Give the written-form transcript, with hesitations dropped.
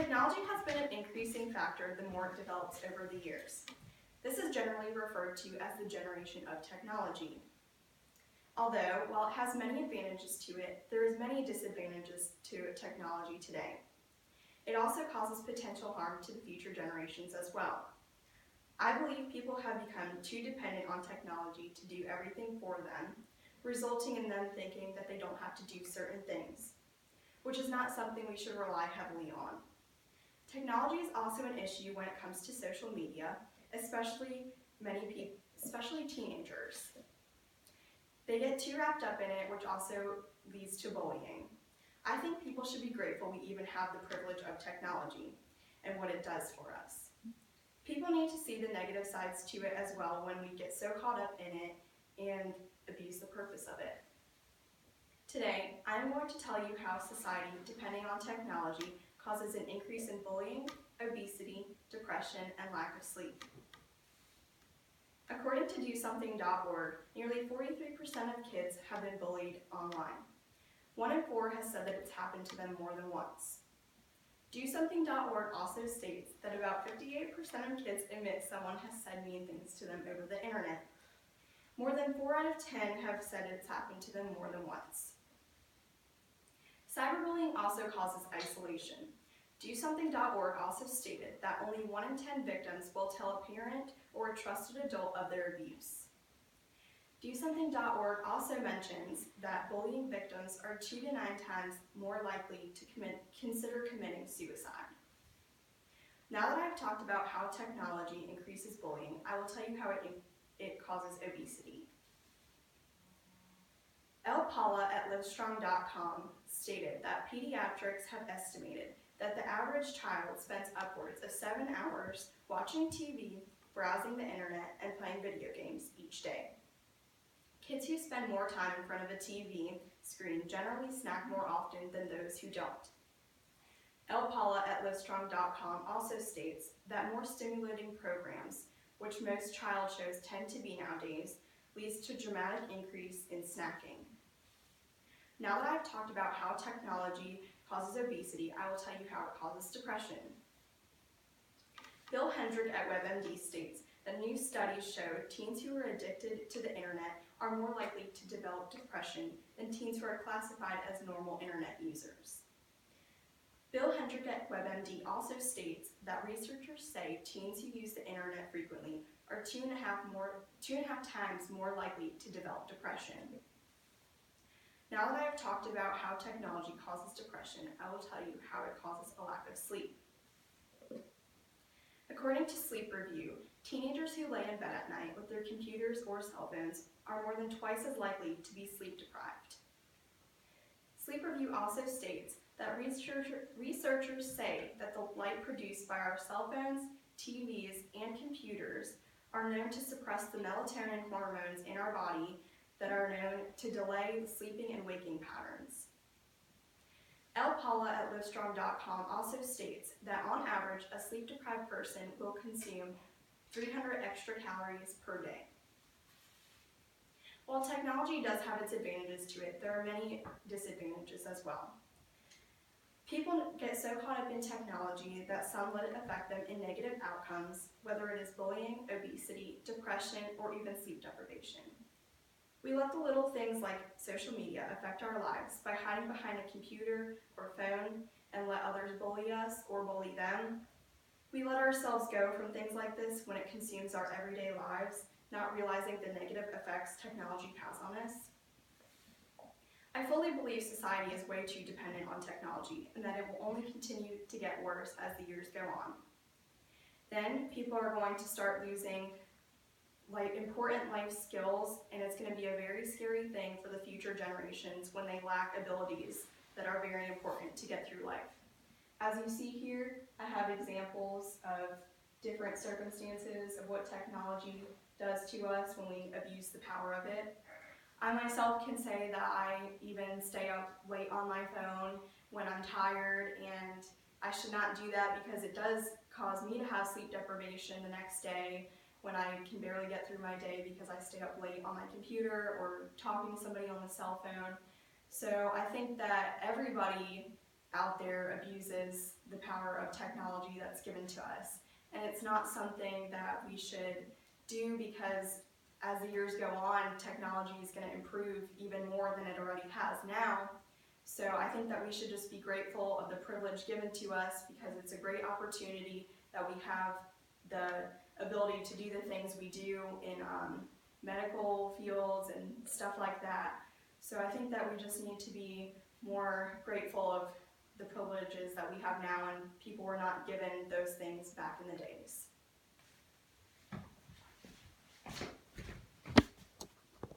Technology has been an increasing factor the more it develops over the years. This is generally referred to as the generation of technology. Although, while it has many advantages to it, there is many disadvantages to technology today. It also causes potential harm to the future generations as well. I believe people have become too dependent on technology to do everything for them, resulting in them thinking that they don't have to do certain things, which is not something we should rely heavily on. Technology is also an issue when it comes to social media, especially teenagers. They get too wrapped up in it, which also leads to bullying. I think people should be grateful we even have the privilege of technology and what it does for us. People need to see the negative sides to it as well when we get so caught up in it and abuse the purpose of it. Today, I'm going to tell you how society, depending on technology, causes an increase in bullying, obesity, depression, and lack of sleep. According to DoSomething.org, nearly 43% of kids have been bullied online. 1 in 4 has said that it's happened to them more than once. DoSomething.org also states that about 58% of kids admit someone has said mean things to them over the internet. More than 4 out of 10 have said it's happened to them more than once. Cyberbullying also causes isolation. DoSomething.org also stated that only 1 in 10 victims will tell a parent or a trusted adult of their abuse. DoSomething.org also mentions that bullying victims are 2 to 9 times more likely to consider committing suicide. Now that I've talked about how technology increases bullying, I will tell you how it causes obesity. El Paula at Livestrong.com stated that pediatrics have estimated that the average child spends upwards of 7 hours watching TV, browsing the internet, and playing video games each day. Kids who spend more time in front of a TV screen generally snack more often than those who don't. El Paula at Livestrong.com also states that more stimulating programs, which most child shows tend to be nowadays, leads to a dramatic increase in snacking. Now that I've talked about how technology causes obesity, I will tell you how it causes depression. Bill Hendrick at WebMD states that new studies show teens who are addicted to the internet are more likely to develop depression than teens who are classified as normal internet users. Bill Hendrick at WebMD also states that researchers say teens who use the internet frequently are 2.5 times more likely to develop depression. Now that I have talked about how technology causes depression, I will tell you how it causes a lack of sleep. According to Sleep Review, teenagers who lay in bed at night with their computers or cell phones are more than twice as likely to be sleep deprived. Sleep Review also states that researchers say that the light produced by our cell phones, TVs, and computers are known to suppress the melatonin hormones in our body that are known to delay the sleeping and waking patterns. El Paula at Livestrong.com also states that on average, a sleep-deprived person will consume 300 extra calories per day. While technology does have its advantages to it, there are many disadvantages as well. People get so caught up in technology that some let it affect them in negative outcomes, whether it is bullying, obesity, depression, or even sleep deprivation. We let the little things like social media affect our lives by hiding behind a computer or phone and let others bully us or bully them. We let ourselves go from things like this when it consumes our everyday lives, not realizing the negative effects technology has on us. I fully believe society is way too dependent on technology and that it will only continue to get worse as the years go on. Then people are going to start losing important life skills, and it's going to be a very scary thing for the future generations when they lack abilities that are very important to get through life. As you see here, I have examples of different circumstances of what technology does to us when we abuse the power of it. I myself can say that I even stay up late on my phone when I'm tired, and I should not do that because it does cause me to have sleep deprivation the next day when I can barely get through my day because I stay up late on my computer or talking to somebody on the cell phone. So I think that everybody out there abuses the power of technology that's given to us. And it's not something that we should do, because as the years go on, technology is going to improve even more than it already has now. So I think that we should just be grateful of the privilege given to us, because it's a great opportunity that we have the ability to do the things we do in medical fields and stuff like that. So I think that we just need to be more grateful of the privileges that we have now, and people were not given those things back in the days.